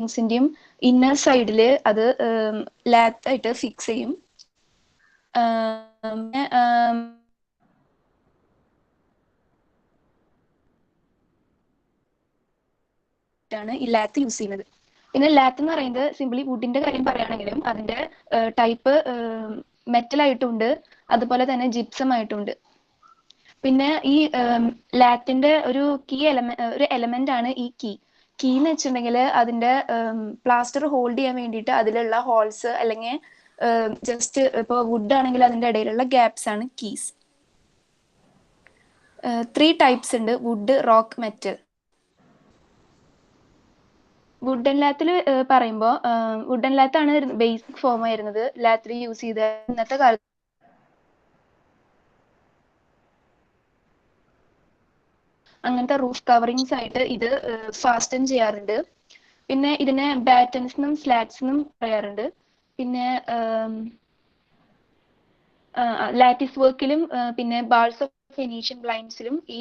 വിങ്സിന്റെയും inner സൈഡിൽ അത് ലാത്തായിട്ട് fix ചെയ്യും. ാണ് ഈ ലാത്ത് യൂസ് ചെയ്യുന്നത്. പിന്നെ ലാത്ത് എന്ന് പറയുന്നത് സിംപ്ലി വുഡിന്റെ കാര്യം പറയുകയാണെങ്കിലും അതിന്റെ ടൈപ്പ് മെറ്റൽ ആയിട്ടുണ്ട്, അതുപോലെ തന്നെ ജിപ്സം ആയിട്ടുണ്ട്. പിന്നെ ഈ ലാത്തിന്റെ ഒരു എലമെന്റ് ആണ് ഈ കീ എന്ന് വെച്ചിട്ടുണ്ടെങ്കിൽ അതിന്റെ പ്ലാസ്റ്റർ ഹോൾഡ് ചെയ്യാൻ വേണ്ടിയിട്ട് അതിലുള്ള ഹോൾസ് അല്ലെങ്കിൽ ജസ്റ്റ് ഇപ്പോൾ വുഡ് ആണെങ്കിൽ അതിന്റെ ഇടയിലുള്ള ഗ്യാപ്സ് ആണ് കീസ്. 3 ടൈപ്സ് ഉണ്ട്: വുഡ്, റോക്ക്, മെറ്റൽ. വുഡൻ ലാത്തിൽ പറയുമ്പോൾ വുഡൻ ലാത്താണ് ബേസിക് ഫോം ആയിരുന്നത് ലാത്തിൽ യൂസ് ചെയ്ത. ഇന്നത്തെ കാലത്ത് അങ്ങനത്തെ റൂഫ് കവറിങ്സ് ആയിട്ട് ഇത് ഫാസ്റ്റൻ ചെയ്യാറുണ്ട്. പിന്നെ ഇതിനെ ബാറ്റൻസ് സ്ലാറ്റ്സ് എന്നും പറയാറുണ്ട്. പിന്നെ ലാറ്റിസ് വർക്കിലും പിന്നെ ബാൾസ് ഓഫ് ഫെനീഷ്യൻ ബ്ലൈൻഡ്സിലും ഈ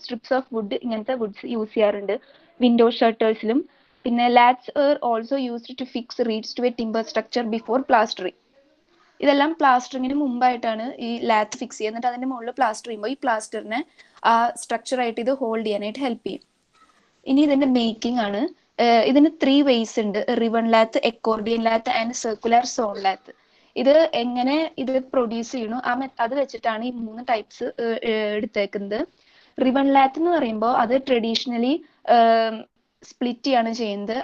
സ്ട്രിപ്സ് ഓഫ് വുഡ് ഇങ്ങനത്തെ വുഡ്സ് യൂസ് ചെയ്യാറുണ്ട്. വിൻഡോ ഷട്ടേഴ്സിലും. പിന്നെ laths also used to fix reeds to a timber structure before plastering. ഇതെല്ലാം പ്ലാസ്റ്ററിങ്ങിന് മുമ്പായിട്ടാണ് ഈ ലാത്ത് ഫിക്സ് ചെയ്യുക. എന്നിട്ട് അതിന്റെ മുകളിൽ പ്ലാസ്റ്റർ ചെയ്യുമ്പോൾ ഈ പ്ലാസ്റ്ററിനെ ആ സ്ട്രക്ചർ ആയിട്ട് ഇത് ഹോൾഡ് ചെയ്യാനായിട്ട് ഹെൽപ്പ് ചെയ്യും. ഇനി ഇതിന്റെ മേക്കിംഗ് ആണ്. ഇതിന് 3 വേസ് ഉണ്ട്: riven lath, accordion lath and circular sawn lath. ഇത് എങ്ങനെ ഇത് പ്രൊഡ്യൂസ് ചെയ്യണു അത് വെച്ചിട്ടാണ് ഈ 3 ടൈപ്സ് എടുത്തേക്കുന്നത്. റിവൺ ലാത്ത് എന്ന് പറയുമ്പോൾ അത് ട്രഡീഷണലി സ്പ്ലിറ്റ് ചെയ്യാണ് ചെയ്യുന്നത്.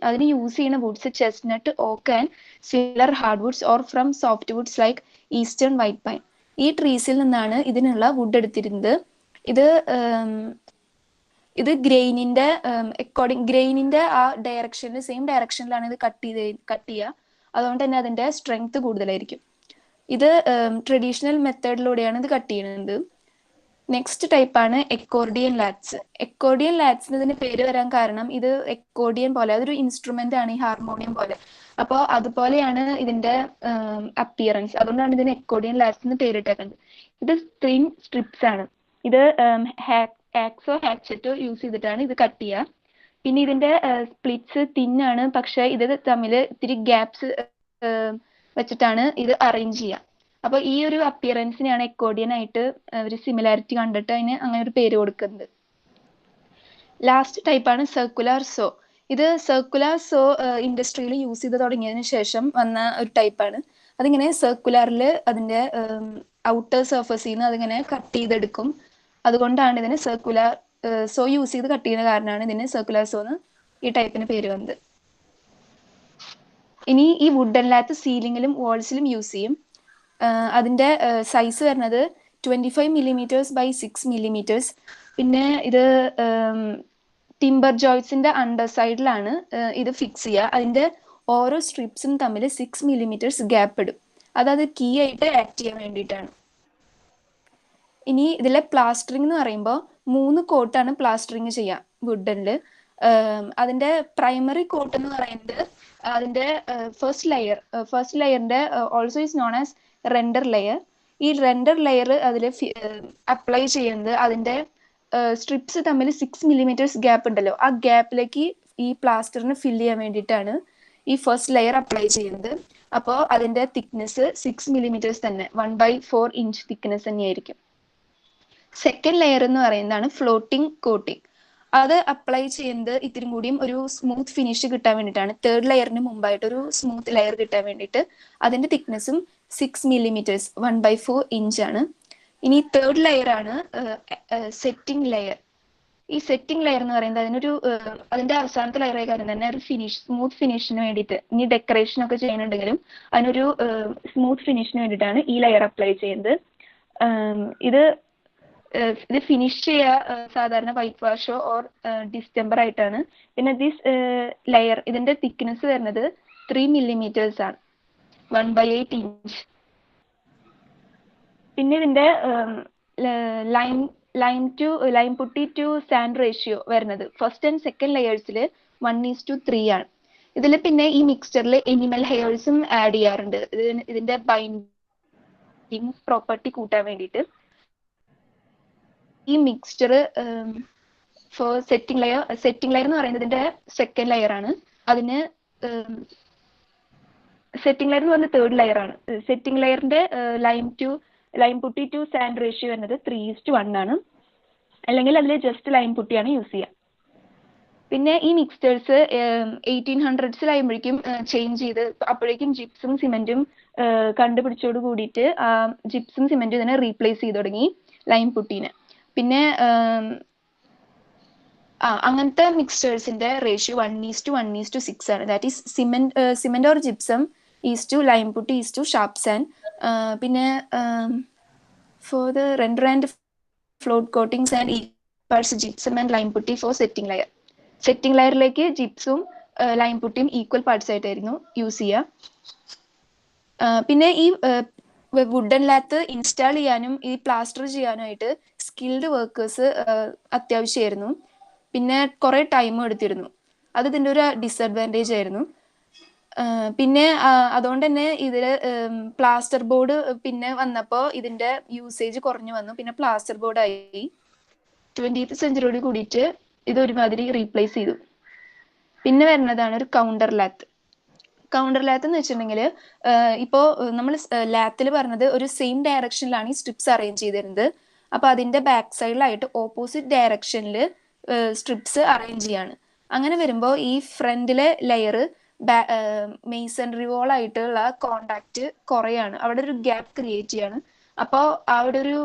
അതിന് യൂസ് ചെയ്യുന്ന woods chestnut, oak and similar hardwoods or from soft woods like eastern white pine. ഈ ട്രീസിൽ നിന്നാണ് ഇതിനുള്ള വുഡ് എടുത്തിരുന്നത്. ഇത് ഗ്രെയിനിന്റെ ഗ്രെയിനിന്റെ ആ ഡയറക്ഷനിൽ സെയിം ഡയറക്ഷനിലാണ് ഇത് കട്ട് ചെയ്യുക. അതുകൊണ്ട് തന്നെ അതിന്റെ സ്ട്രെങ്ത് കൂടുതലായിരിക്കും. ഇത് ട്രഡീഷണൽ മെത്തേഡിലൂടെയാണ് ഇത് കട്ട് ചെയ്യുന്നത്. നെക്സ്റ്റ് ടൈപ്പാണ് എക്കോർഡിയൻ ലാറ്റ്സ്. എക്കോർഡിയൻ ലാറ്റ്സിന് ഇതിന് പേര് വരാൻ കാരണം ഇത് എക്കോർഡിയൻ പോലെ, അതൊരു ഇൻസ്ട്രുമെന്റ് ആണ്, ഈ ഹാർമോണിയം പോലെ. അപ്പോൾ അതുപോലെയാണ് ഇതിന്റെ അപ്പിയറൻസ്. അതുകൊണ്ടാണ് ഇതിന് എക്കോർഡിയൻ ലാറ്റ്സ് എന്ന് പേരിട്ടേക്കുന്നത്. ഇത് തിൻ സ്ട്രിപ്സ് ആണ്. ഇത് ആക്സോ ഹാച്ചറ്റോ യൂസ് ചെയ്തിട്ടാണ് ഇത് കട്ട് ചെയ്യുക. പിന്നെ ഇതിന്റെ സ്പ്ലിറ്റ്സ് തിന്നാണ്, പക്ഷെ ഇത് തമ്മിൽ ഇത്തിരി ഗ്യാപ്സ് വെച്ചിട്ടാണ് ഇത് അറേഞ്ച് ചെയ്യുക. അപ്പൊ ഈ ഒരു അപ്പിയറൻസിനെയാണ് എക്കോർഡിയൻ ആയിട്ട് ഒരു സിമിലാരിറ്റി കണ്ടിട്ട് അതിന് അങ്ങനെ ഒരു പേര് കൊടുക്കുന്നത്. ലാസ്റ്റ് ടൈപ്പാണ് സർക്കുലർ സോ. ഇത് സർക്കുലർ സോ ഇൻഡസ്ട്രിയിൽ യൂസ് ചെയ്ത് തുടങ്ങിയതിന് ശേഷം വന്ന ഒരു ടൈപ്പാണ്. അതിങ്ങനെ സർക്കുലറിൽ അതിന്റെ ഔട്ടർ സർഫസിൽ നിന്ന് അതിങ്ങനെ കട്ട് ചെയ്തെടുക്കും. അതുകൊണ്ടാണ് ഇതിന് സർക്കുലർ സോ യൂസ് ചെയ്ത് കട്ട് ചെയ്യുന്ന കാരണമാണ് ഇതിന് സർക്കുലർ സോ എന്ന് ഈ ടൈപ്പിന് പേര് വന്നത്. ഇനി ഈ വുഡൻ ലാത്ത് സീലിംഗിലും വാൾസിലും യൂസ് ചെയ്യും. അതിന്റെ സൈസ് വരുന്നത് 25 millimeters by 6 millimeters. പിന്നെ ഇത് ടിംബർ ജോയ്സിന്റെ അണ്ടർ സൈഡിലാണ് ഇത് ഫിക്സ് ചെയ്യുക. അതിന്റെ ഓരോ സ്ട്രിപ്സും തമ്മിൽ 6 millimeters ഗ്യാപ്പ് ഇടും. അത് കീ ആയിട്ട് ആക്ട് ചെയ്യാൻ വേണ്ടിയിട്ടാണ്. ഇനി ഇതിലെ പ്ലാസ്റ്ററിംഗ് എന്ന് പറയുമ്പോൾ 3 കോട്ടാണ് പ്ലാസ്റ്ററിങ് ചെയ്യുക വുഡനിൽ. അതിന്റെ പ്രൈമറി കോട്ട് എന്ന് പറയുന്നത് അതിന്റെ ഫസ്റ്റ് ലെയറിന്റെ also is known as render layer. ഈ റെൻഡർ ലെയർ അതിൽ അപ്ലൈ ചെയ്യുന്നത് അതിന്റെ സ്ട്രിപ്സ് തമ്മിൽ 6 millimeters ഗ്യാപ്പ് ഉണ്ടല്ലോ, ആ ഗ്യാപ്പിലേക്ക് ഈ പ്ലാസ്റ്ററിന് ഫില്ല് ചെയ്യാൻ വേണ്ടിയിട്ടാണ് ഈ ഫസ്റ്റ് ലെയർ അപ്ലൈ ചെയ്യുന്നത്. അപ്പോൾ അതിന്റെ തിക്നെസ് 6 millimeters തന്നെ, 1/4 inch തിക്നെസ് തന്നെയായിരിക്കും. സെക്കൻഡ് ലെയർ എന്ന് പറയുന്നതാണ് ഫ്ലോട്ടിംഗ് കോട്ടിംഗ്. അത് അപ്ലൈ ചെയ്യുന്നത് ഇത്തിരി കൂടിയും ഒരു സ്മൂത്ത് ഫിനിഷ് കിട്ടാൻ വേണ്ടിയിട്ടാണ്. തേർഡ് ലെയറിന് മുമ്പായിട്ട് ഒരു സ്മൂത്ത് ലെയർ കിട്ടാൻ വേണ്ടിയിട്ട്. അതിന്റെ തിക്നെസ്സും 6 millimeters, 1/4 inch ആണ്. ഇനി തേർഡ് ലെയർ ആണ് സെറ്റിംഗ് ലെയർ. ഈ സെറ്റിംഗ് ലെയർ എന്ന് പറയുന്നത് അതിന്റെ അവസാനത്തെ ലെയർ ആയ കാര്യം തന്നെ ഒരു സ്മൂത്ത് ഫിനിഷിന് വേണ്ടിയിട്ട്, ഇനി ഡെക്കറേഷൻ ഒക്കെ ചെയ്യുന്നുണ്ടെങ്കിലും അതിനൊരു സ്മൂത്ത് ഫിനിഷിന് വേണ്ടിയിട്ടാണ് ഈ ലെയർ അപ്ലൈ ചെയ്യുന്നത്. ഇത് ഫിനിഷ് ചെയ്യുക സാധാരണ വൈറ്റ് വാഷോ ഓർ ഡിസ്റ്റംബർ ആയിട്ടാണ്. പിന്നെ ലെയർ ഇതിന്റെ തിക്നെസ് വരുന്നത് 3 millimeters ആണ്, 1/8 inch. പിന്നെ ഇതിന്റെ lime putty to sand ratio വരുന്നത് ഫസ്റ്റ് ആൻഡ് സെക്കൻഡ് ലെയേഴ്സിൽ 1:3 ആണ്. ഇതിൽ പിന്നെ ഈ മിക്സ്ചറിൽ എനിമൽ ഹെയർസും ആഡ് ചെയ്യാറുണ്ട് ഇതിന്റെ ബൈൻഡിങ് പ്രോപ്പർട്ടി കൂട്ടാൻ വേണ്ടിയിട്ട്. ഈ മിക്സ്ചർ ഫോർ സെറ്റിംഗ് ലെയർ എന്ന് പറയുന്നത് ഇതിന്റെ സെക്കൻഡ് ലെയർ ആണ്. അതിന് സെറ്റിംഗ് ലെയർ എന്ന് പറഞ്ഞ തേർഡ് ലെയർ ആണ്. സെറ്റിംഗ് ലെയറിന്റെ lime putty to sand ratio എന്നത് 3:1 ആണ്. അല്ലെങ്കിൽ അതിൽ ജസ്റ്റ് ലൈം പുട്ടിയാണ് യൂസ് ചെയ്യുക. പിന്നെ ഈ മിക്സ്ചേഴ്സ് 1800s ചേഞ്ച് ചെയ്ത്, അപ്പോഴേക്കും ജിപ്സും സിമെന്റും കണ്ടുപിടിച്ചോട് കൂടിയിട്ട് ജിപ്സും സിമെന്റും ഇതിനെ റീപ്ലേസ് ചെയ്ത് തുടങ്ങി ലൈം പുട്ടീനെ. പിന്നെ അങ്ങനത്തെ മിക്സ്ചേഴ്സിന്റെ റേഷ്യോ 1:1:6 ആണ്. That is cement or gypsum is to lime putty is to sharp sand. പിന്നെ for the render and float coatings and equals gypsum and lime putty for setting layer. Setting ലെയറിലേക്ക് ജിപ്സും lime പുട്ടിയും equal parts ആയിട്ടായിരുന്നു use ചെയ്യുക. പിന്നെ ഈ wooden lathi install ചെയ്യാനും ഈ പ്ലാസ്റ്റർ ചെയ്യാനായിട്ട് സ്കിൽഡ് വർക്കേഴ്സ് അത്യാവശ്യമായിരുന്നു. പിന്നെ കുറെ ടൈം എടുത്തിരുന്നു. അത് ഇതിൻ്റെ ഒരു ഡിസഡ്വാൻറ്റേജ് ആയിരുന്നു. പിന്നെ അതുകൊണ്ട് തന്നെ ഇതില് പ്ലാസ്റ്റർ ബോർഡ് പിന്നെ വന്നപ്പോൾ ഇതിന്റെ യൂസേജ് കുറഞ്ഞു വന്നു. പിന്നെ പ്ലാസ്റ്റർ ബോർഡ് ആയി. 20th സെഞ്ചുറിയോട് കൂടിയിട്ട് ഇത് ഒരുമാതിരി റീപ്ലേസ് ചെയ്തു. പിന്നെ വരുന്നതാണ് ഒരു കൗണ്ടർ ലാത്ത്. കൗണ്ടർ ലാത്ത് എന്ന് വെച്ചിട്ടുണ്ടെങ്കിൽ ഇപ്പോൾ നമ്മൾ ലാത്തിൽ പറഞ്ഞത് ഒരു സെയിം ഡയറക്ഷനിലാണ് ഈ സ്ട്രിപ്സ് അറേഞ്ച് ചെയ്തിരുന്നത്. അപ്പോൾ അതിന്റെ ബാക്ക് സൈഡിലായിട്ട് ഓപ്പോസിറ്റ് ഡയറക്ഷനിൽ സ്ട്രിപ്സ് അറേഞ്ച് ചെയ്യാണ്. അങ്ങനെ വരുമ്പോൾ ഈ ഫ്രണ്ടിലെ ലെയർ മെയ്സൺറി വോൾ ആയിട്ടുള്ള കോണ്ടാക്ട് കുറയാണ്. അവിടെ ഒരു ഗ്യാപ്പ് ക്രിയേറ്റ് ചെയ്യാണ്. അപ്പോൾ അവിടെ ഒരു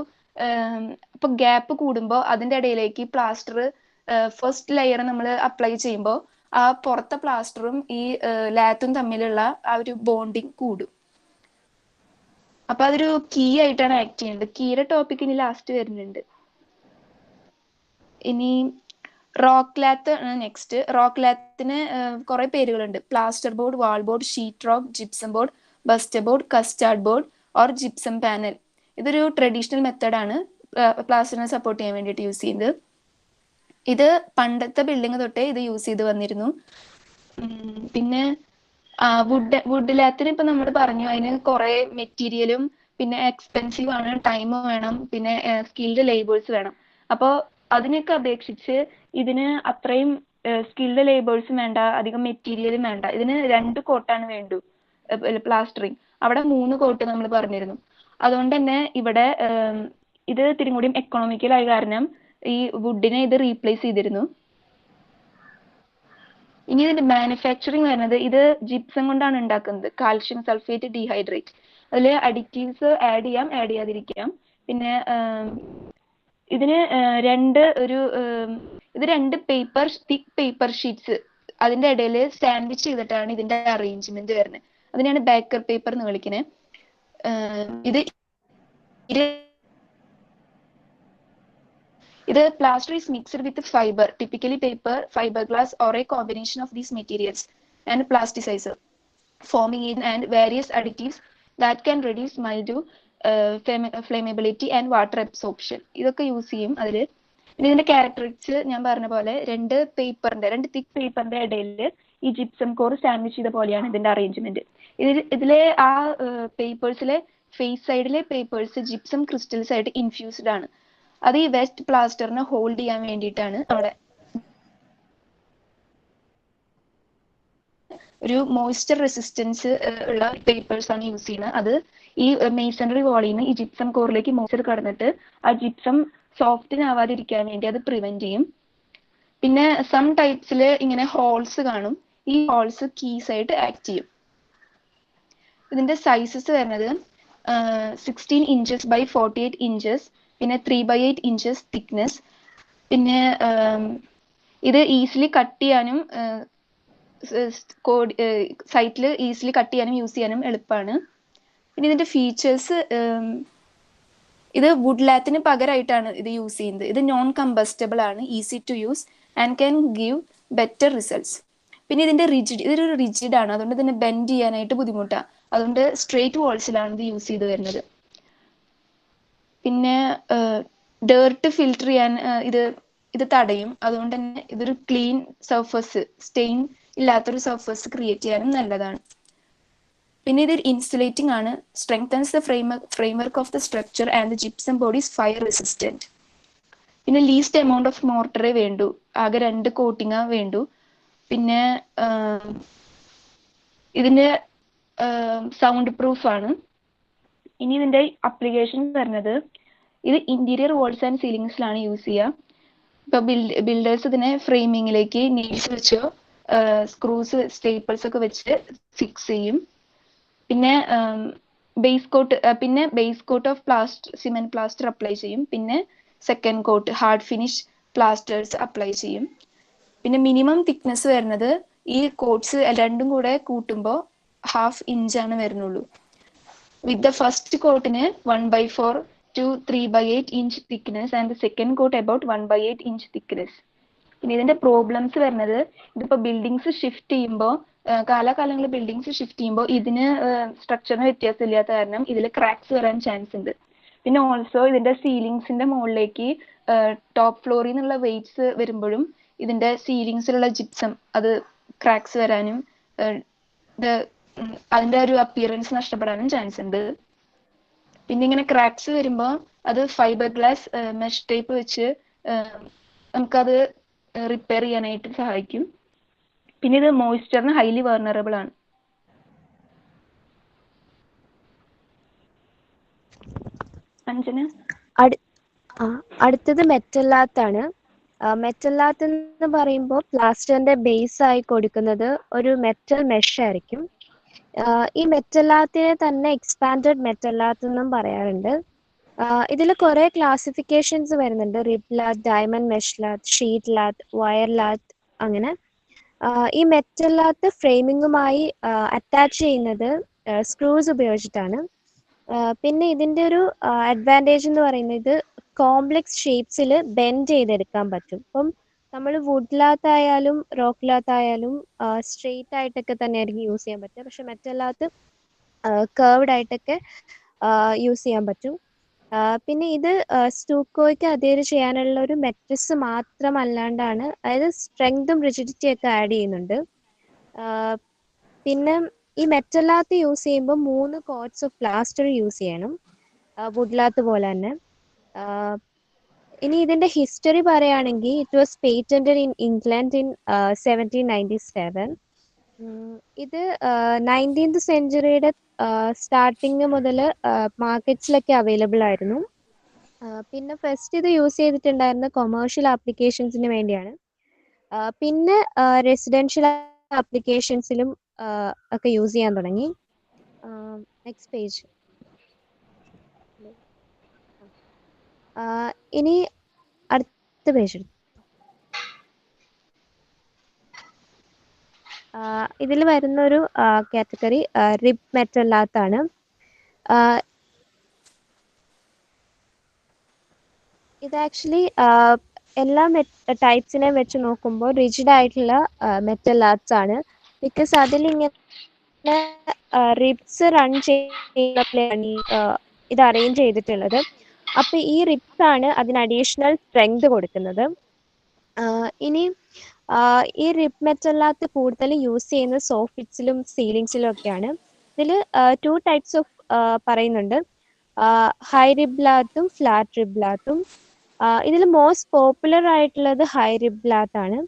ഇപ്പൊ ഗ്യാപ്പ് കൂടുമ്പോൾ അതിന്റെ ഇടയിലേക്ക് പ്ലാസ്റ്റർ ഫസ്റ്റ് ലെയർ നമ്മൾ അപ്ലൈ ചെയ്യുമ്പോൾ ആ പുറത്തെ പ്ലാസ്റ്ററും ഈ ലാത്തും തമ്മിലുള്ള ആ ഒരു ബോണ്ടിങ് കൂടും. അപ്പൊ അതൊരു കീ ആയിട്ടാണ് ആക്ട് ചെയ്യുന്നത്. കീയുടെ ടോപ്പിക് ഇനി ലാസ്റ്റ് വരുന്നുണ്ട്. ഇനി റോക്ക് ലാത്ത് ആണ് നെക്സ്റ്റ്. റോക്ക് ലാത്തിന് കുറെ പേരുകളുണ്ട്. Plaster board, wall board, sheet rock, gypsum board, buster board, custard board or gypsum panel. ഇതൊരു ട്രഡീഷണൽ മെത്തേഡാണ് പ്ലാസ്റ്ററിനെ സപ്പോർട്ട് ചെയ്യാൻ വേണ്ടിയിട്ട് യൂസ് ചെയ്യുന്നത്. ഇത് പണ്ടത്തെ ബിൽഡിംഗ് തൊട്ടേ ഇത് യൂസ് ചെയ്ത് വന്നിരുന്നു. പിന്നെ വുഡ് ലാത്തിന് ഇപ്പൊ നമ്മൾ പറഞ്ഞു അതിന് കുറെ മെറ്റീരിയലും പിന്നെ എക്സ്പെൻസീവ് ആണ്, ടൈം വേണം, പിന്നെ സ്കിൽഡ് ലേബേഴ്സ് വേണം. അപ്പോൾ അതിനൊക്കെ അപേക്ഷിച്ച് ഇതിന് അത്രയും സ്കിൽഡ് ലേബേഴ്സും വേണ്ട, അധികം മെറ്റീരിയലും വേണ്ട. ഇതിന് 2 കോട്ടാണ് വേണ്ടു പ്ലാസ്റ്ററിങ്. അവിടെ 3 കോട്ട് നമ്മൾ പറഞ്ഞിരുന്നു. അതുകൊണ്ട് തന്നെ ഇവിടെ ഇത് ഇത്തിരി കൂടിയും എക്കണോമിക്കൽ ആയ കാരണം ഈ വുഡിനെ ഇത് റീപ്ലേസ് ചെയ്തിരുന്നു. ഇനി ഇതിന്റെ മാനുഫാക്ചറിങ് വരുന്നത് ഇത് ജിപ്സം കൊണ്ടാണ് ഉണ്ടാക്കുന്നത്. Calcium sulphate dehydrate. അതിൽ അഡിറ്റീവ്സ് ആഡ് ചെയ്യാം, ആഡ് ചെയ്യാതിരിക്കാം. പിന്നെ ഇതിന് രണ്ട് തിക്ക് പേപ്പർ ഷീറ്റ്സ് അതിന്റെ ഇടയിൽ സാൻഡ്വിച്ച് ചെയ്തിട്ടാണ് ഇതിന്റെ അറേഞ്ച്മെന്റ് വരുന്നത്. അതിനെയാണ് ബേക്കർ പേപ്പർ എന്ന് വിളിക്കുന്നത്. ഇത് plaster is mixed with fiber, typically paper, fiberglass or a combination of these materials and plasticizer, forming in and various additives that can reduce mildew, flammability and water absorption. ഇതൊക്കെ use ചെയ്യും അതില്. പിന്നെ ഇതിന്റെ characteristics ഞാൻ പറഞ്ഞ പോലെ രണ്ട് തിക്ക് പേപ്പറിന്റെ ഇടയിൽ ഈ ജിപ്സം കോർ സാൻഡ്വിച്ച് ചെയ്ത പോലെയാണ് ഇതിന്റെ അറേഞ്ച്മെന്റ്. ഇതിലെ ആ പേപ്പേഴ്സിലെ ഫേസ് സൈഡിലെ പേപ്പേഴ്സ് ജിപ്സം ക്രിസ്റ്റൽസ് ആയിട്ട് ഇൻഫ്യൂസ്ഡ് ആണ്. അത് ഈ വെസ്റ്റ് പ്ലാസ്റ്ററിനെ ഹോൾഡ് ചെയ്യാൻ വേണ്ടിയിട്ടാണ് അവിടെ ഒരു മോയ്സ്ചർ റെസിസ്റ്റൻസ് ഉള്ള പേപ്പേഴ്സ് ആണ് യൂസ് ചെയ്യുന്നത്. അത് ഈ മെയ്സണറി വാളിൽ നിന്ന് ഈ ജിപ്സം കോറിലേക്ക് മോയ്സ്ചർ കടന്നിട്ട് ആ ജിപ്സം സോഫ്റ്റിനാവാതിരിക്കാൻ വേണ്ടി അത് പ്രിവെന്റ് ചെയ്യും. പിന്നെ സം ടൈപ്സിൽ ഇങ്ങനെ ഹോൾസ് കാണും. ഈ ഹോൾസ് കീസ് ആയിട്ട് ആക്ട് ചെയ്യും. ഇതിന്റെ സൈസസ് വരുന്നത് 16 inches by 48 inches, പിന്നെ 3/8 inches thickness. പിന്നെ ഇത് ഈസിലി കട്ട് ചെയ്യാനും സൈറ്റിൽ ഈസിലി കട്ട് ചെയ്യാനും യൂസ് ചെയ്യാനും എളുപ്പമാണ്. പിന്നെ ഇതിന്റെ ഫീച്ചേഴ്സ്, ഇത് വുഡ് ലാത്തിന് പകരമായിട്ടാണ് ഇത് യൂസ് ചെയ്യുന്നത്. ഇത് നോൺ കമ്പസ്റ്റബിൾ ആണ്, easy to use and can give better results. പിന്നെ ഇതിന്റെ ഇതൊരു റിജിഡ് ആണ്, അതുകൊണ്ട് ഇതിനെ ബെൻഡ് ചെയ്യാനായിട്ട് ബുദ്ധിമുട്ടാണ്. അതുകൊണ്ട് സ്ട്രേറ്റ് വാൾസിലാണ് ഇത് യൂസ് ചെയ്ത് വരുന്നത്. പിന്നെ ഡേർട്ട് ഫിൽട്ടർ ചെയ്യാൻ ഇത് തടയും. അതുകൊണ്ട് തന്നെ ഇതൊരു ക്ലീൻ സർഫസ്, സ്റ്റെയിൻ ഇല്ലാത്തൊരു സർഫസ് ക്രിയേറ്റ് ചെയ്യാനും നല്ലതാണ്. പിന്നെ ഇത് ഇൻസുലേറ്റിംഗ് ആണ്, strengthens the framework of the structure and the gypsum body is fire resistant. പിന്നെ ലീസ്റ്റ് എമൗണ്ട് ഓഫ് മോർട്ടറേ വേണ്ടു, ആകെ 2 കോട്ടിങ്ങാ വേണ്ടു. പിന്നെ ഇതിന്റെ സൗണ്ട് പ്രൂഫ് ആണ്. ഇനി ഇതിന്റെ അപ്ലിക്കേഷൻ വരുന്നത്, ഇത് ഇന്റീരിയർ വാൾസ് ആൻഡ് സീലിംഗ്സിലാണ് യൂസ് ചെയ്യുക. ഇപ്പൊ ബിൽഡേഴ്സ് ഇതിനെ ഫ്രെയിമിങ്ങിലേക്ക് നീഡ്സ് വെച്ചോ സ്ക്രൂസ് സ്റ്റേപ്പിൾസ് ഒക്കെ വെച്ച് ഫിക്സ് ചെയ്യും. പിന്നെ base coat of cement plaster apply ചെയ്യും. പിന്നെ second coat hard finish plasters apply ചെയ്യും. പിന്നെ മിനിമം തിക്നെസ് വരുന്നത് ഈ കോട്ട്സ് രണ്ടും കൂടെ കൂട്ടുമ്പോൾ 1/2 ഇഞ്ചാണ് വരുന്നുള്ളൂ. വിത്ത് ദ ഫസ്റ്റ് കോട്ടിന് 1/4 to 3/8 inch thickness and the second coat about 1/8 inch thickness. പിന്നെ ഇതിന്റെ പ്രോബ്ലംസ് വരുന്നത്, ഇതിപ്പോ ബിൽഡിങ്സ് ഷിഫ്റ്റ് ചെയ്യുമ്പോൾ കാലാകാലങ്ങളിൽ ബിൽഡിങ്സ് ഷിഫ്റ്റ് ചെയ്യുമ്പോൾ ഇതിന് സ്ട്രക്ചറിന് വ്യത്യാസം ഇല്ലാത്ത കാരണം ഇതിൽ ക്രാക്സ് വരാൻ ചാൻസ് ഉണ്ട്. പിന്നെ ഓൾസോ ഇതിന്റെ സീലിങ്സിന്റെ മുകളിലേക്ക് ടോപ്പ് ഫ്ലോറിൽ നിന്നുള്ള വെയിറ്റ്സ് വരുമ്പോഴും ഇതിന്റെ സീലിങ്സിലുള്ള ജിപ്സം അത് ക്രാക്സ് വരാനും അതിന്റെ ഒരു അപ്പിയറൻസ് നഷ്ടപ്പെടാനും ചാൻസ് ഉണ്ട്. പിന്നെ ഇങ്ങനെ ക്രാക്സ് വരുമ്പോൾ അത് ഫൈബർ ഗ്ലാസ് മെഷ് ടേപ്പ് വെച്ച് നമുക്കത് റിപ്പയർ ചെയ്യാനായിട്ട് സഹായിക്കും. പിന്നെ ഇത് മോയ്സ്ചറിന് ഹൈലി വെർണറബിൾ ആണ്. അഞ്ജന, അടുത്തത് മെറ്റല്ലാത്താണ്. മെറ്റല്ലാത്ത് എന്ന് പറയുമ്പോൾ പ്ലാസ്റ്ററിന്റെ ബേസ് ആയി കൊടുക്കുന്നത് ഒരു മെറ്റൽ മെഷ് ആയിരിക്കും. ഈ മെറ്റല്ലാത്തിനെ തന്നെ എക്സ്പാൻഡഡ് മെറ്റല്ലാത്ത് എന്നും പറയാറുണ്ട്. ഇതിൽ കുറെ ക്ലാസിഫിക്കേഷൻസ് വരുന്നുണ്ട്. Rib lathi, diamond mesh lathi, sheet lathi, wire lathi, അങ്ങനെ. ഈ മെറ്റല്ലാത്ത് ഫ്രെയിമിങ്ങുമായി അറ്റാച്ച് ചെയ്യുന്നത് സ്ക്രൂസ് ഉപയോഗിച്ചിട്ടാണ്. പിന്നെ ഇതിന്റെ ഒരു അഡ്വാൻറ്റേജ് എന്ന് പറയുന്നത്, ഇത് കോംപ്ലക്സ് ഷേപ്സിൽ ബെൻഡ് ചെയ്തെടുക്കാൻ പറ്റും. ഇപ്പം നമ്മൾ വുഡ് ലാത്ത് ആയാലും റോക്ക് ലാത്ത് ആയാലും സ്ട്രെയിറ്റ് ആയിട്ടൊക്കെ തന്നെ ആയിരിക്കും യൂസ് ചെയ്യാൻ പറ്റുക. പക്ഷെ മെറ്റല്ലാത്ത് കർവ്ഡ് ആയിട്ടൊക്കെ യൂസ് ചെയ്യാൻ പറ്റും. പിന്നെ ഇത് സ്റ്റൂക്കോയ്ക്ക് അധേര് ചെയ്യാനുള്ള ഒരു മെട്രിക്സ് മാത്രമല്ലാണ്ടാണ്, അതായത് സ്ട്രെങ്തും റിജിഡിറ്റി ഒക്കെ ആഡ് ചെയ്യുന്നുണ്ട്. പിന്നെ ഈ മെറ്റല്ലാത്ത് യൂസ് ചെയ്യുമ്പോൾ 3 കോട്ട്സ് ഓഫ് പ്ലാസ്റ്റർ യൂസ് ചെയ്യണം, വുഡ്ലാത്ത് പോലെ തന്നെ. ഇനി ഇതിന്റെ ഹിസ്റ്ററി പറയുകയാണെങ്കിൽ, it was patented in England in 1797. ഇത് 19th സെഞ്ചുറിയുടെ സ്റ്റാർട്ടിങ് മുതൽ മാർക്കറ്റ്സിലൊക്കെ അവൈലബിൾ ആയിരുന്നു. പിന്നെ ഫസ്റ്റ് ഇത് യൂസ് ചെയ്തിട്ടുണ്ടായിരുന്ന കൊമേഴ്ഷ്യൽ ആപ്ലിക്കേഷൻസിന് വേണ്ടിയാണ്. പിന്നെ റെസിഡൻഷ്യൽ ആപ്ലിക്കേഷൻസിലും ഒക്കെ യൂസ് ചെയ്യാൻ തുടങ്ങി. Next page. ഇനി അടുത്ത പേജ്. ഇതിൽ വരുന്ന ഒരു കാറ്റഗറി റിബ് മെറ്റല്ലാത്താണ്. ഇത് ആക്ച്വലി എല്ലാ ടൈപ്സിനെ വെച്ച് നോക്കുമ്പോൾ റിജിഡ് ആയിട്ടുള്ള മെറ്റല്ലാത്സ് ആണ്. ബിക്കോസ് അതിലിങ്ങനെ റിബ്സ് റൺ ചെയ്യുന്നപ്പോഴാണ് ഇത് അറേഞ്ച് ചെയ്തിട്ടുള്ളത്. അപ്പൊ ഈ റിബ്സ് ആണ് അതിന് അഡീഷണൽ സ്ട്രെങ്ത് കൊടുക്കുന്നത്. ഇനി ഈ റിബ് മെറ്റല്ലാത്ത് കൂടുതൽ യൂസ് ചെയ്യുന്നത് സോഫിറ്റ്സിലും സീലിങ്സിലും ഒക്കെയാണ്. ഇതിൽ 2 ടൈപ്സ് ഓഫ് പറയുന്നുണ്ട്, ഹൈ റിബ് ലാത്തും ഫ്ലാറ്റ് റിബ് ലാത്തും. ഇതിൽ മോസ്റ്റ് പോപ്പുലർ ആയിട്ടുള്ളത് ഹൈ റിബ് ലാത്ത് ആണ്.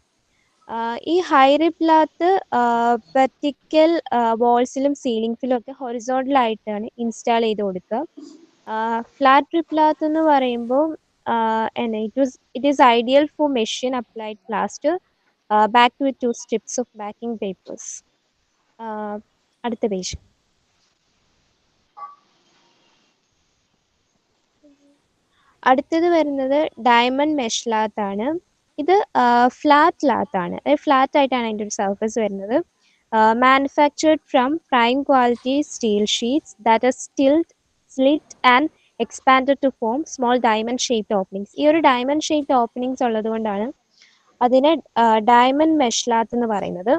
ഈ ഹൈ റിബ് ലാത്ത് വെർട്ടിക്കൽ വാൾസിലും സീലിങ്സിലും ഒക്കെ ഹൊറിസോണ്ടൽ ആയിട്ടാണ് ഇൻസ്റ്റാൾ ചെയ്ത് കൊടുക്കുക. ഫ്ലാറ്റ് റിബ് ലാത്ത് എന്ന് പറയുമ്പോൾ it is ideal for machine applied plaster backed with 2 strips of backing papers. അടുത്ത പേജ്. അടുത്തത് വരുന്നത് ഡയമണ്ട് മെഷ് ലാത്ത് ആണ്. ഇത് ഫ്ലാറ്റ് ലാത്ത് ആണ്. ഫ്ലാറ്റ് ആയിട്ടാണ് അതിൻ്റെ ഒരു സർഫസ് വരുന്നത്. Manufactured from prime quality steel sheets that are slit and expanded to form small diamond shaped openings. ഈ ഒരു ഡയമണ്ട് ഷേപ്ഡ് ഓപ്പണിങ്സ് ഉള്ളത് കൊണ്ടാണ് അതിനെ ഡയമണ്ട് മെഷ് ലാത്ത് എന്ന് പറയുന്നത്.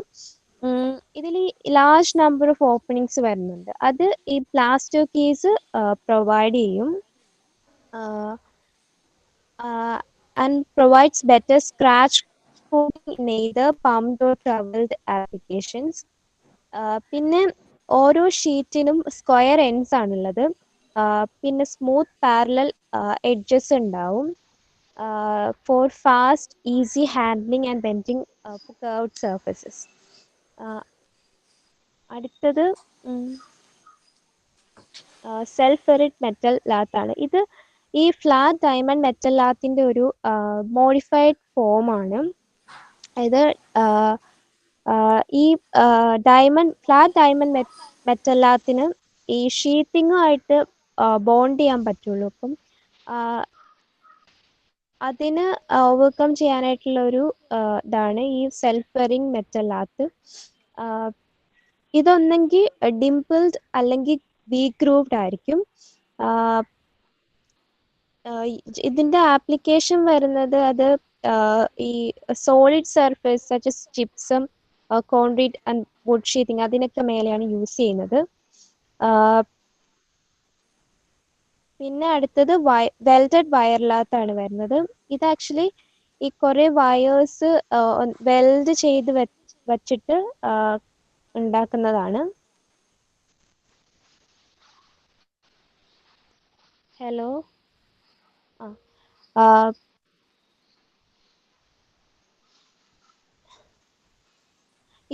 ഇതിൽ ലാർജ് നമ്പർ ഓഫ് ഓപ്പണിങ്സ് വരുന്നുണ്ട്. അത് ഈ പ്ലാസ്റ്റർ കേസ് പ്രൊവൈഡ് ചെയ്യും and provides better scratch proofing in either pumped or traveled applications. പിന്നെ ഓരോ ഷീറ്റിനും സ്ക്വയർ എൻഡ്സ് ആണുള്ളത്. പിന്നെ സ്മൂത്ത് പാരലൽ എഡ്ജസ് ഉണ്ടാവും. for fast, easy handling and bending for curved surfaces. അടുത്തത് സെൽഫ് ഫെറിറ്റ് മെറ്റൽ ലാത്താണ്. ഇത് ഈ ഫ്ലാറ്റ് ഡയമണ്ട് മെറ്റൽ ലാത്തിന്റെ ഒരു മോഡിഫൈഡ് ഫോം ആണ്. ഇത് ഈ ഫ്ലാറ്റ് ഡയമണ്ട് മെറ്റൽ ലാത്തിന് ഈ ഷീറ്റിങ്ങുമായിട്ട് ബോണ്ട് ചെയ്യാൻ പറ്റുള്ളൂ. അപ്പം അതിന് ഓവർകം ചെയ്യാനായിട്ടുള്ള ഒരു ഇതാണ് ഈ സെൽഫ് ഫെറിങ് മെറ്റൽ ലാത്ത്. ഇതൊന്നെങ്കിൽ ഡിംപിൾഡ് അല്ലെങ്കിൽ വി ഗ്രൂവ്ഡ് ആയിരിക്കും. ഇതിന്റെ ആപ്ലിക്കേഷൻ വരുന്നത് അത് ഈ solid surface such as gypsum, concrete and wood sheeting അതിനൊക്കെ മേലെയാണ് യൂസ് ചെയ്യുന്നത്. പിന്നെ അടുത്തത് വെൽഡഡ് വയർ ലാത്താണ് വരുന്നത്. ഇത് ആക്ച്വലി ഈ കുറെ വയേഴ്സ് വെൽഡ് ചെയ്ത് വച്ചിട്ട് ഉണ്ടാക്കുന്നതാണ്. ഹലോ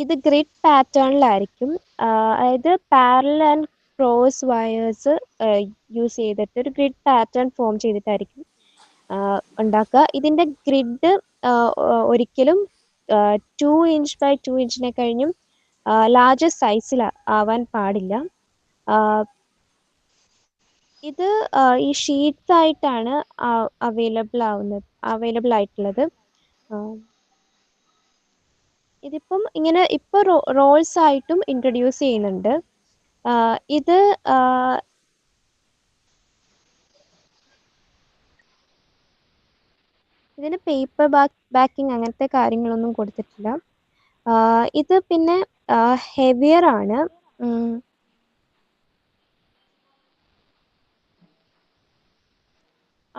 ഇത് ഗ്രിഡ് പാറ്റേണിലായിരിക്കും. അതായത് parallel and cross wires use ചെയ്തിട്ട് ഒരു ഗ്രിഡ് പാറ്റേൺ ഫോം ചെയ്തിട്ടായിരിക്കും ഉണ്ടാക്കുക. ഇതിന്റെ ഗ്രിഡ് ഒരിക്കലും 2 ഇഞ്ച് ബൈ 2 ഇഞ്ചിനെ കഴിഞ്ഞും ലാർജർ സൈസിൽ ആവാൻ പാടില്ല. ഇത് ഈ ഷീറ്റ്സ് ആയിട്ടാണ് അവൈലബിൾ ആയിട്ടുള്ളത്. ഇതിപ്പം ഇങ്ങനെ ഇപ്പൊ റോൾസ് ആയിട്ടും ഇൻട്രൊഡ്യൂസ് ചെയ്യുന്നുണ്ട്. ഇത് ഇതിന് പേപ്പർ ബാക്കിംഗ് അങ്ങനത്തെ കാര്യങ്ങളൊന്നും കൊടുത്തിട്ടില്ല. ഇത് പിന്നെ ഹെവിയർ ആണ്.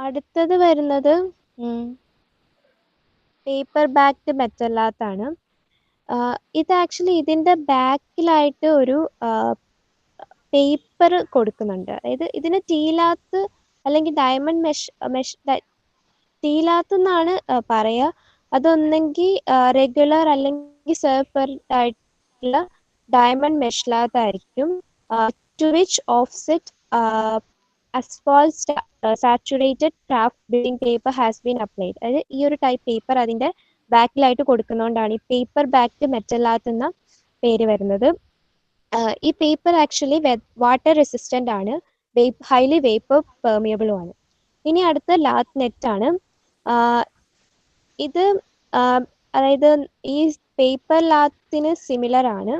അടുത്തത് വരുന്നത് പേപ്പർ ബാക്ക്ഡ് മെറ്റൽ ലാത്താണ്. ഇത് ആക്ച്വലി ഇതിന്റെ ബാക്കിലായിട്ട് ഒരു പേപ്പർ കൊടുക്കുന്നുണ്ട്. അതായത് ഇതിന് ടീലാത്ത് അല്ലെങ്കിൽ ഡയമണ്ട് മെഷ് ടീലാത്ത് എന്നാണ് പറയുക. അതൊന്നെങ്കിൽ റെഗുലർ അല്ലെങ്കിൽ സർഫർ ആയിട്ടുള്ള ഡയമണ്ട് മെഷ് ലാത്ത് ആയിരിക്കും. To which offset asphalt saturated craft building paper has been applied. അതായത് ഈ ഒരു ടൈപ്പ് പേപ്പർ അതിന്റെ ബാക്കിലായിട്ട് കൊടുക്കുന്നതുകൊണ്ടാണ് ഈ പേപ്പർ ബാക്ക്ഡ് മെറ്റൽ ലാത്ത് എന്ന പേര് വരുന്നത്. ഈ പേപ്പർ ആക്ച്വലി വാട്ടർ റെസിസ്റ്റന്റ് ആണ്, ഹൈലി വേപ്പർ പെർമിയബിളും ആണ്. ഇനി അടുത്ത ലാത്ത് നെറ്റ് ആണ്. ഇത് അതായത് ഈ പേപ്പർ ലാത്തിന് സിമിലർ ആണ്.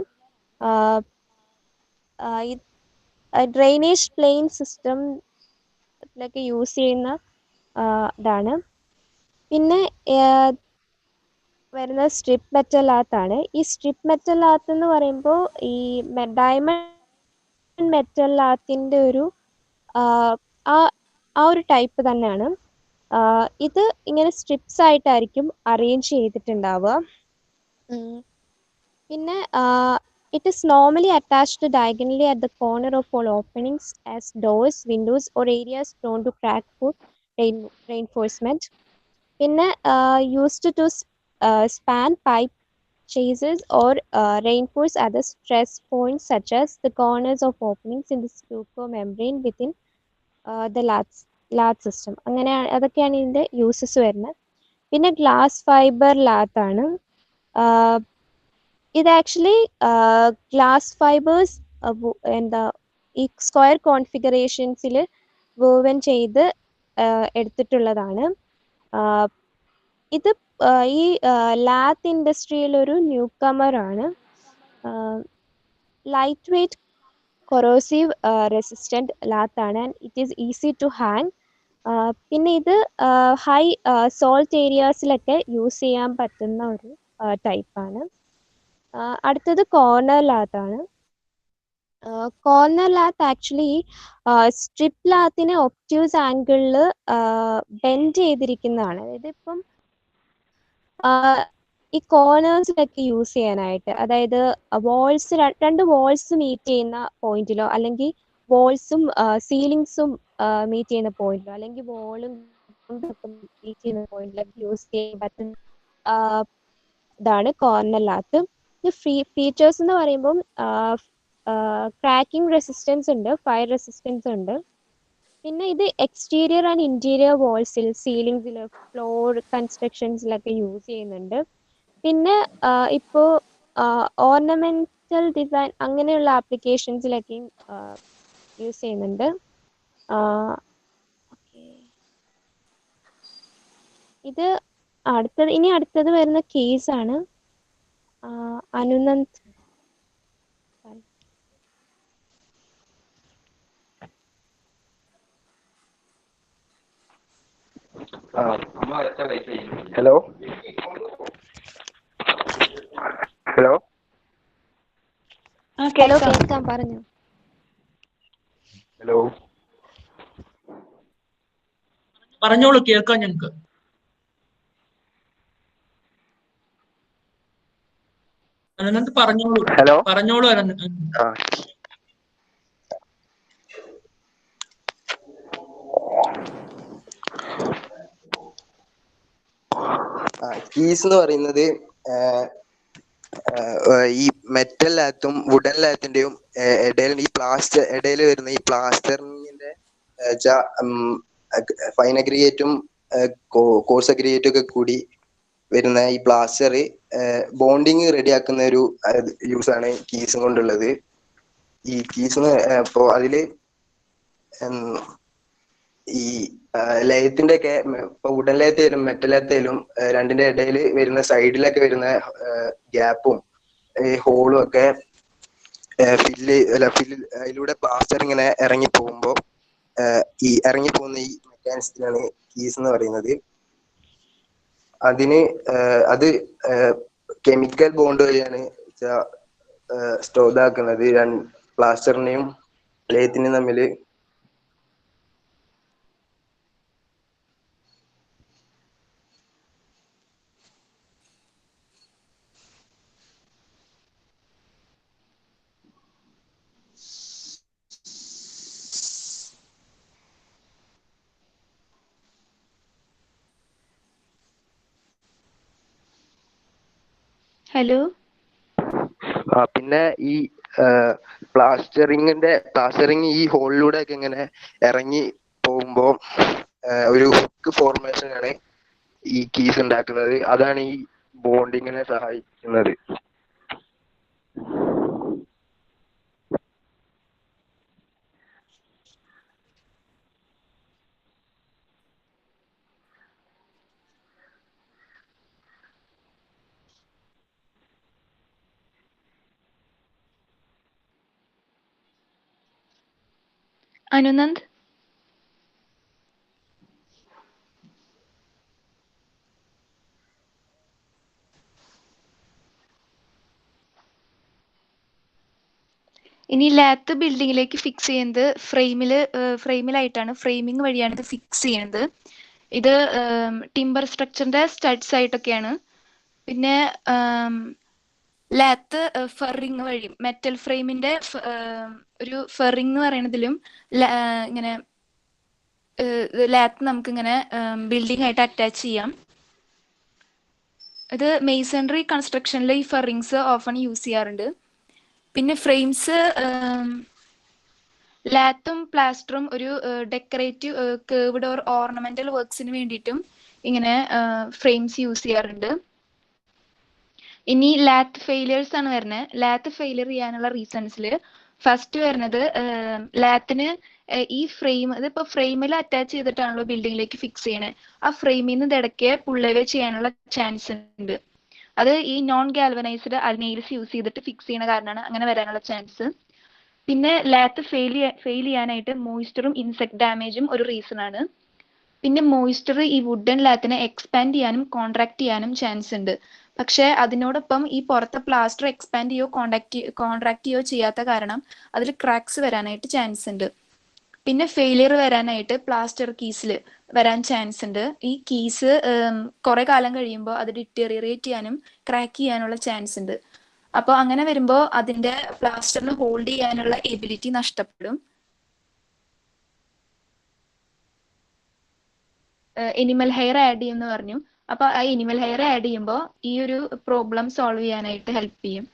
ഡ്രെയിനേജ് പ്ലെയിൻ സിസ്റ്റത്തിലൊക്കെ യൂസ് ചെയ്യുന്ന ഇതാണ്. പിന്നെ വരുന്നത് സ്ട്രിപ്പ് മെറ്റൽ ലാത്താണ്. ഈ സ്ട്രിപ്പ് മെറ്റൽ ലാത്ത് എന്ന് പറയുമ്പോൾ ഈ ഡയമണ്ട് മെറ്റൽ ലാത്തിന്റെ ഒരു ആ ഒരു ടൈപ്പ് തന്നെയാണ്. ഇത് ഇങ്ങനെ സ്ട്രിപ്സ് ആയിട്ടായിരിക്കും അറേഞ്ച് ചെയ്തിട്ടുണ്ടാവുക. പിന്നെ it is normally attached diagonally at the corner of all openings as doors, windows or areas prone to crack for reinforcement. പിന്നെ used to span pipe chases or reinforce other stress points such as the corners of openings in the stucco membrane within the lathi system. അങ്ങനെ അതൊക്കെയാണ് ഇതിന്റെ uses വരുന്നത്. പിന്നെ glass fibre ലാത്താണ്. ഇത് actually glass fibres എന്താ ഈ square കോൺഫിഗറേഷൻസിൽ woven ചെയ്ത് എടുത്തിട്ടുള്ളതാണ്. ഇത് ഈ ലാത്ത് ഇൻഡസ്ട്രിയിൽ ഒരു ന്യൂ കമർ ആണ്. ലൈറ്റ് വെയ്റ്റ് കൊറോസീവ് റെസിസ്റ്റന്റ് ലാത്താണ് and it is easy to hang. പിന്നെ ഇത് ഹൈ സോൾട്ട് ഏരിയാസിലൊക്കെ യൂസ് ചെയ്യാൻ പറ്റുന്ന ഒരു ടൈപ്പാണ്. അടുത്തത് കോർണർ ലാത്താണ്. കോർണർ ലാത്ത് ആക്ച്വലി സ്ട്രിപ്പ് ലാത്തിനെ ഒബ്റ്റ്യൂസ് ആംഗിളിൽ ബെൻഡ് ചെയ്തിരിക്കുന്നതാണ്. അതായത് ഇപ്പം ഈ കോർണേഴ്സിലൊക്കെ യൂസ് ചെയ്യാനായിട്ട്, അതായത് രണ്ട് വാൾസ് മീറ്റ് ചെയ്യുന്ന പോയിന്റിലോ അല്ലെങ്കിൽ വാൾസും സീലിങ്സും മീറ്റ് ചെയ്യുന്ന പോയിന്റിലോ അല്ലെങ്കിൽ വാളും പോയിന്റിലൊക്കെ യൂസ് ചെയ്യാൻ പറ്റുന്ന ഇതാണ് കോർണർ ലാത്ത്. ഫീച്ചേഴ്സ് എന്ന് പറയുമ്പം ക്രാക്കിംഗ് റെസിസ്റ്റൻസ് ഉണ്ട്, ഫയർ റെസിസ്റ്റൻസ് ഉണ്ട്. പിന്നെ ഇത് എക്സ്റ്റീരിയർ ആൻഡ് ഇന്റീരിയർ വാൾസിൽ, സീലിംഗ്സിൽ, ഫ്ലോർ കൺസ്ട്രക്ഷൻസിലൊക്കെ യൂസ് ചെയ്യുന്നുണ്ട്. പിന്നെ ഇപ്പോൾ ഓർണമെന്റൽ ഡിസൈൻ അങ്ങനെയുള്ള ആപ്ലിക്കേഷൻസിലൊക്കെയും യൂസ് ചെയ്യുന്നുണ്ട്. ഇത് ഇനി അടുത്തത് വരുന്ന കേസാണ്. അനുനന്ദ് ഹലോ ഹലോ കേൾക്കാം, പറഞ്ഞു. ഹലോ പറഞ്ഞോളൂ, കേൾക്കാം ഞങ്ങൾക്ക്. അനന്ത് പറഞ്ഞോളൂ. ഹലോ പറഞ്ഞോളൂ കീസ് എന്ന് പറയുന്നത് ഈ മെറ്റൽ ലാത്തും വുഡൻ ലാത്തിന്റെയും ഇടയിൽ ഇടയിൽ വരുന്ന ഈ പ്ലാസ്റ്ററിങ്ങിന്റെ ഫൈൻ അഗ്രിഗേറ്റും കോഴ്സ് അഗ്രിഗേറ്റും ഒക്കെ കൂടി വരുന്ന ഈ പ്ലാസ്റ്റർ ബോണ്ടിങ് റെഡിയാക്കുന്ന ഒരു യൂസാണ് കീസും കൊണ്ടുള്ളത്. ഈ കീസ് ഇപ്പോൾ അതില് ഈ ലയത്തിന്റെ ഒക്കെ ഇപ്പൊ വുഡൻ ലയത്തേലും മെറ്റൽ ലയത്തേലും രണ്ടിന്റെ ഇടയിൽ വരുന്ന സൈഡിലൊക്കെ വരുന്ന ഗ്യാപ്പും ഹോളും ഒക്കെ അതിലൂടെ പ്ലാസ്റ്റർ ഇങ്ങനെ ഇറങ്ങി പോകുമ്പോൾ ഇറങ്ങി പോകുന്ന ഈ മെക്കാനിസത്തിനാണ് കീസ് എന്ന് പറയുന്നത്. അത് കെമിക്കൽ ബോണ്ട് വഴിയാണ് ഇതാക്കുന്നത് പ്ലാസ്റ്ററിനെയും ലയത്തിനെയും തമ്മിൽ. ഹലോ പിന്നെ ഈ പ്ലാസ്റ്ററിങ് ഈ ഹോളിലൂടെ ഒക്കെ ഇങ്ങനെ ഇറങ്ങി പോകുമ്പോ ഒരു ഹുക്ക് ഫോർമേഷൻ ആണ് ഈ കീസ് ഉണ്ടാക്കുന്നത്. അതാണ് ഈ ബോണ്ടിങ്ങിനെ സഹായിക്കുന്നത്. അനുനന്ദ്, ഇനി ലാത്ത് ബിൽഡിങ്ങിലേക്ക് ഫിക്സ് ചെയ്യുന്നത് ഫ്രെയിമിലായിട്ടാണ്. ഫ്രെയിമിംഗ് വഴിയാണ് ഇത് ഫിക്സ് ചെയ്യുന്നത്. ഇത് ടിമ്പർ സ്ട്രക്ചറിന്റെ സ്റ്റഡ്സ് ആയിട്ടൊക്കെയാണ്. പിന്നെ ലാത്ത് ഫെറിങ് വഴി മെറ്റൽ ഫ്രെയിമിന്റെ ഒരു ഫെറിങ് എന്ന് പറയുന്നതിലും ഇങ്ങനെ ലാത്ത് നമുക്ക് ഇങ്ങനെ ബിൽഡിംഗ് ആയിട്ട് അറ്റാച്ച് ചെയ്യാം. ഇത് മെയ്സണറി കൺസ്ട്രക്ഷനിൽ ഈ ഫെറിങ്സ് ഓഫൺ യൂസ് ചെയ്യാറുണ്ട്. പിന്നെ ഫ്രെയിംസ് ലാത്തും പ്ലാസ്റ്ററും ഒരു ഡെക്കറേറ്റീവ് കേർവ്ഡ് ഓർ ഓർണമെന്റൽ വർക്ക്സിന് വേണ്ടിയിട്ടും ഇങ്ങനെ ഫ്രെയിംസ് യൂസ് ചെയ്യാറുണ്ട്. ഇനി ലാത്ത് ഫെയിലിയേഴ്സ് ആണ് വരുന്നത്. ലാത്ത് ഫെയിലിയർ ചെയ്യാനുള്ള റീസൺസിൽ ഫസ്റ്റ് വരുന്നത് ലാത്തിന് ഈ ഫ്രെയിം ഇതിപ്പോ ഫ്രെയിമിൽ അറ്റാച്ച് ചെയ്തിട്ടാണല്ലോ ബിൽഡിങ്ങിലേക്ക് ഫിക്സ് ചെയ്യണേ. ആ ഫ്രെയിമിൽ നിന്ന് ഇടയ്ക്ക് പുള്ളവേ ചെയ്യാനുള്ള ചാൻസ് ഉണ്ട്. അത് ഈ നോൺ ഗാൽവനൈസ്ഡ് നെയിൽസ് യൂസ് ചെയ്തിട്ട് ഫിക്സ് ചെയ്യണ കാരണമാണ് അങ്ങനെ വരാനുള്ള ചാൻസ്. പിന്നെ ലാത്ത് ഫെയിൽ ചെയ്യാനായിട്ട് മോയ്സ്ചറും ഇൻസെക്ട് ഡാമേജും ഒരു റീസൺ ആണ്. പിന്നെ മോയ്സ്ചർ ഈ വുഡൻ ലാത്തിനെ എക്സ്പാൻഡ് ചെയ്യാനും കോൺട്രാക്ട് ചെയ്യാനും ചാൻസ് ഉണ്ട്. പക്ഷെ അതിനോടൊപ്പം ഈ പുറത്തെ പ്ലാസ്റ്റർ എക്സ്പാൻഡ് ചെയ്യോ കോൺട്രാക്ട് ചെയ്യോ ചെയ്യാത്ത കാരണം അതിൽ ക്രാക്സ് വരാനായിട്ട് ചാൻസ് ഉണ്ട്. പിന്നെ ഫെയിലിയർ വരാനായിട്ട് പ്ലാസ്റ്റർ കീസിൽ വരാൻ ചാൻസ് ഉണ്ട്. ഈ കീസ് കുറെ കാലം കഴിയുമ്പോൾ അത് ഡിറ്റീറിയറേറ്റ് ചെയ്യാനും ക്രാക്ക് ചെയ്യാനുള്ള ചാൻസ് ഉണ്ട്. അപ്പോൾ അങ്ങനെ വരുമ്പോൾ അതിന്റെ പ്ലാസ്റ്ററിന് ഹോൾഡ് ചെയ്യാനുള്ള എബിലിറ്റി നഷ്ടപ്പെടും. എനിമൽ ഹെയർ ആഡ് ചെയ്യുമെന്ന് പറഞ്ഞു. അപ്പൊ ആ എനിമൽ ഹെയർ ആഡ് ചെയ്യുമ്പോൾ ഈ ഒരു പ്രോബ്ലം സോൾവ് ചെയ്യാനായിട്ട് ഹെൽപ്പ് ചെയ്യും.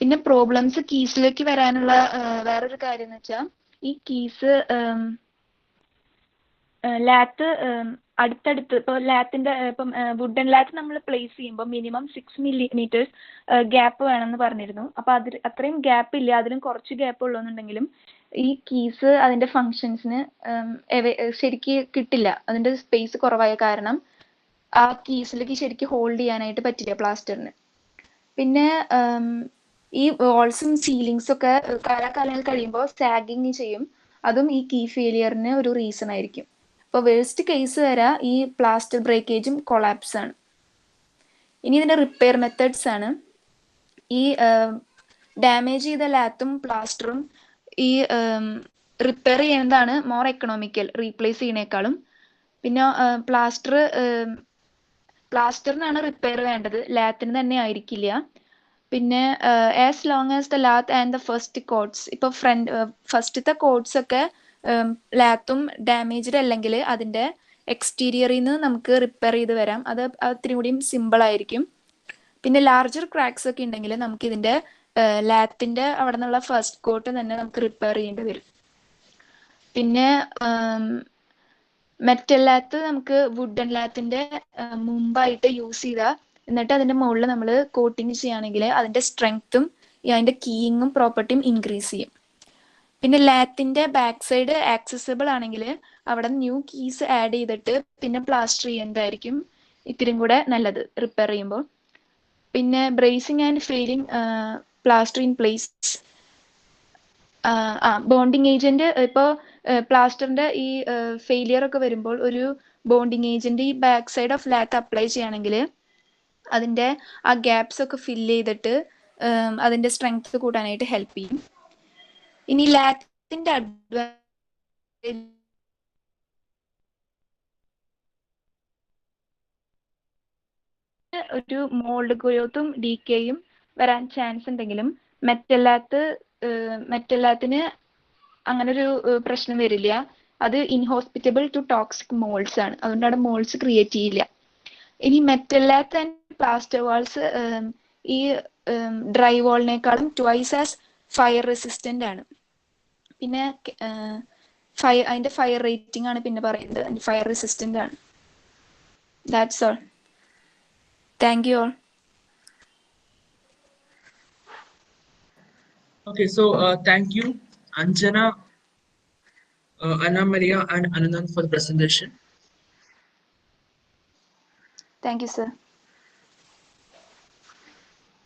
പിന്നെ പ്രോബ്ലംസ് കീസിലേക്ക് വരാനുള്ള വേറൊരു കാര്യം എന്ന് വെച്ചാൽ ഈ കീസ് ലാത്ത് അടുത്തടുത്ത് ഇപ്പോൾ ലാത്തിന്റെ ഇപ്പം വുഡൻ ലാത്ത് നമ്മൾ പ്ലേസ് ചെയ്യുമ്പോൾ മിനിമം 6 millimeters ഗ്യാപ്പ് വേണമെന്ന് പറഞ്ഞിരുന്നു. അപ്പൊ അത്രയും ഗ്യാപ്പ് ഇല്ല, അതിലും കുറച്ച് ഗ്യാപ്പ് ഉള്ളൂന്നുണ്ടെങ്കിലും ഈ കീസ് അതിന്റെ ഫങ്ഷൻസിന് ശരിക്ക് കിട്ടില്ല. അതിന്റെ സ്പേസ് കുറവായ കാരണം ആ കീസിലേക്ക് ശരിക്കും ഹോൾഡ് ചെയ്യാനായിട്ട് പറ്റില്ല പ്ലാസ്റ്ററിന്. പിന്നെ ഈ വാൾസും സീലിങ്സും ഒക്കെ കാലാകാലങ്ങൾ കഴിയുമ്പോൾ സാഗിങ് ചെയ്യും. അതും ഈ കീ ഫെയിലിയറിന് ഒരു റീസൺ ആയിരിക്കും. അപ്പോൾ വേഴ്സ്റ്റ് കേസ് വരെ ഈ പ്ലാസ്റ്റർ ബ്രേക്കേജും കൊളാപ്സ് ആണ്. ഇനി ഇതിന്റെ റിപ്പയർ മെത്തേഡ്സ് ആണ്. ഈ ഡാമേജ് ചെയ്ത ലാത്തും പ്ലാസ്റ്ററും ഈ റിപ്പയർ ചെയ്യുന്നതാണ് മോർ എക്കണോമിക്കൽ റീപ്ലേസ് ചെയ്യുന്നേക്കാളും. പിന്നെ പ്ലാസ്റ്ററിനാണ് റിപ്പയർ വേണ്ടത്, ലാത്തിന് തന്നെ ആയിരിക്കില്ല. പിന്നെ as long as the lathi and the first quotes, ഇപ്പോൾ ഫസ്റ്റത്തെ കോട്ട്സ് ഒക്കെ ലാത്തും ഡാമേജ്ഡ് അല്ലെങ്കിൽ അതിന്റെ എക്സ്റ്റീരിയറിൽ നിന്ന് നമുക്ക് റിപ്പയർ ചെയ്ത് വരാം. അത് ഇത്തിരി കൂടിയും സിമ്പിൾ ആയിരിക്കും. പിന്നെ ലാർജർ ക്രാക്സ് ഒക്കെ ഉണ്ടെങ്കിൽ നമുക്ക് ഇതിന്റെ ലാത്തിന്റെ അവിടെ നിന്നുള്ള ഫസ്റ്റ് കോട്ട് തന്നെ നമുക്ക് റിപ്പയർ ചെയ്യേണ്ടി വരും. പിന്നെ മെറ്റൽ ലാത്ത് നമുക്ക് വുഡൻ ലാത്തിന്റെ മുമ്പായിട്ട് യൂസ് ചെയ്താൽ എന്നിട്ട് അതിന്റെ മുകളിൽ നമ്മൾ കോട്ടിങ് ചെയ്യുകയാണെങ്കിൽ അതിന്റെ സ്ട്രെങ്ത്തും അതിന്റെ കീയിങ്ങും പ്രോപ്പർട്ടിയും ഇൻക്രീസ് ചെയ്യും. പിന്നെ ലാത്തിന്റെ ബാക്ക് സൈഡ് ആക്സസിബിൾ ആണെങ്കിൽ അവിടെ ന്യൂ കീസ് ആഡ് ചെയ്തിട്ട് പിന്നെ പ്ലാസ്റ്റർ ചെയ്യുന്നതായിരിക്കും ഇത്തിരിയും കൂടെ നല്ലത് റിപ്പയർ ചെയ്യുമ്പോൾ. പിന്നെ bracing and failing plaster in place. Bonding agent ഇപ്പോൾ പ്ലാസ്റ്ററിന്റെ ഈ ഫെയിലിയർ ഒക്കെ വരുമ്പോൾ ഒരു ബോണ്ടിങ് ഏജന്റ് ഈ back side of lathi apply ചെയ്യുകയാണെങ്കിൽ അതിന്റെ ആ ഗ്യാപ്സ് ഒക്കെ ഫില്ല് ചെയ്തിട്ട് അതിന്റെ സ്ട്രെങ്ത് കൂട്ടാനായിട്ട് ഹെൽപ്പ് ചെയ്യും. ഇനി ലാത്തിന്റെ ഒരു മോൾഡ് ഗ്രോത്തും ഡീക്കേയും വരാൻ ചാൻസ് ഉണ്ടെങ്കിലും മെറ്റല്ലാത്തിന് അങ്ങനെ ഒരു പ്രശ്നം വരില്ല. അത് ഇൻഹോസ്പിറ്റബിൾ ടു ടോക്സിക് മോൾഡ്സ് ആണ്, അതുകൊണ്ട് അവിടെ മോൾഡ്സ് ക്രിയേറ്റ് ചെയ്യില്ല. ഇനി മെറ്റല്ലാത്ത് ആൻഡ് പ്ലാസ്റ്റർ വാൾസ് ഈ ഡ്രൈ വാളിനേക്കാളും ട്വൈസ് ആസ് ഫയർ റെസിസ്റ്റന്റ് ആണ്. പിന്നെ അതിന്റെ ഫയർ റേറ്റിംഗ് ആണ് പിന്നെ പറയുന്നത്, ഫയർ റെസിസ്റ്റന്റ് ആണ്. That's all. Thank you all. Okay, so thank you, Anjana, Anna Maria, and Anandan for the presentation. Thank you, sir.